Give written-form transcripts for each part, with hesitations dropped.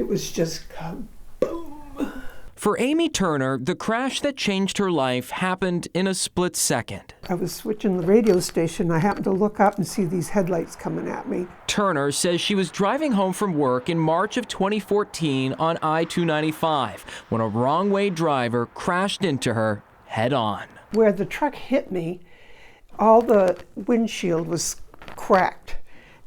It was just boom. For Amy Turner, the crash that changed her life happened in a split second. I was switching the radio station. I happened to look up and see these headlights coming at me. Turner says she was driving home from work in March of 2014 on I-295 when a wrong-way driver crashed into her head-on. Where the truck hit me, all the windshield was cracked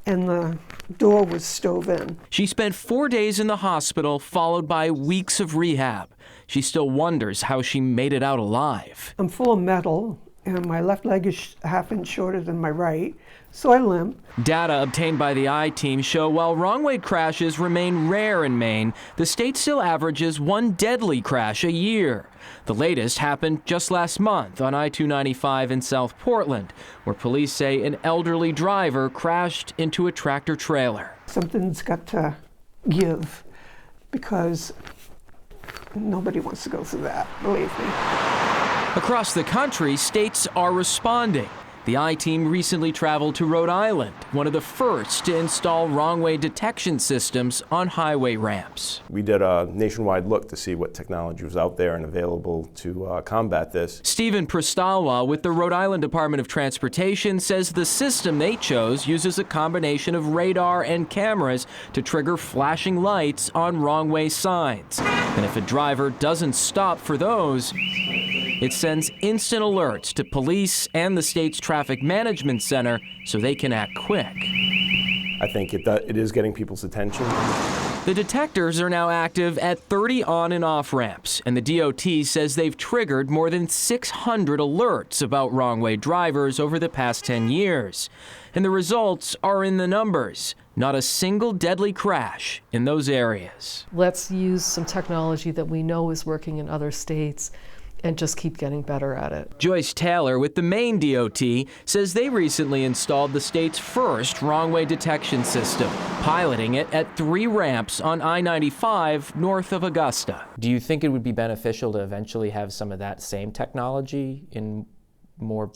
and the door was stove in. She spent 4 days in the hospital, followed by weeks of rehab. She still wonders how she made it out alive. I'm full of metal, and my left leg is half inch shorter than my right, so I limp. Data obtained by the I-Team show while wrong-way crashes remain rare in Maine, the state still averages one deadly crash a year. The latest happened just last month on I-295 in South Portland, where police say an elderly driver crashed into a tractor-trailer. Something's got to give, because nobody wants to go through that, believe me. Across the country, states are responding. The I-Team recently traveled to Rhode Island, one of the first to install wrong-way detection systems on highway ramps. We did a nationwide look to see what technology was out there and available to combat this. Stephen Pristalwa with the Rhode Island Department of Transportation says the system they chose uses a combination of radar and cameras to trigger flashing lights on wrong-way signs. And if a driver doesn't stop for those, it sends instant alerts to police and the state's traffic management center so they can act quick. I think it is getting people's attention. The detectors are now active at 30 on and off ramps, and the DOT says they've triggered more than 600 alerts about wrong-way drivers over the past 10 years. And the results are in the numbers. Not a single deadly crash in those areas. Let's use some technology that we know is working in other states and just keep getting better at it. Joyce Taylor with the Maine DOT says they recently installed the state's first wrong-way detection system, piloting it at 3 ramps on I-95 north of Augusta. Do you think it would be beneficial to eventually have some of that same technology in more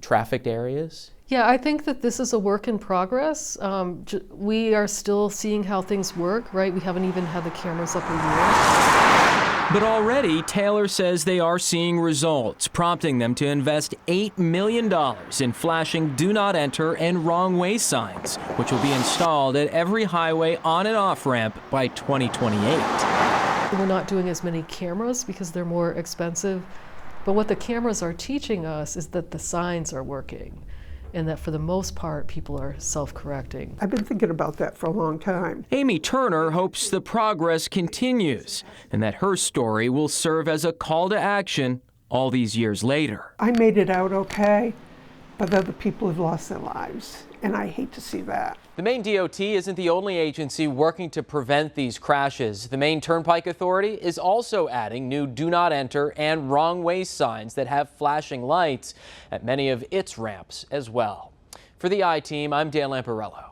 trafficked areas? Yeah, I think that this is a work in progress. We are still seeing how things work, right? We haven't even had the cameras up a year. But already, Taylor says they are seeing results, prompting them to invest $8 million in flashing do not enter and wrong way signs, which will be installed at every highway on and off ramp by 2028. We're not doing as many cameras because they're more expensive, but what the cameras are teaching us is that the signs are working, and that for the most part, people are self-correcting. I've been thinking about that for a long time. Amy Turner hopes the progress continues and that her story will serve as a call to action all these years later. I made it out okay, but other people have lost their lives, and I hate to see that. The Maine DOT isn't the only agency working to prevent these crashes. The Maine Turnpike Authority is also adding new do not enter and wrong way signs that have flashing lights at many of its ramps as well. For the I-Team, I'm Dan Lamparello.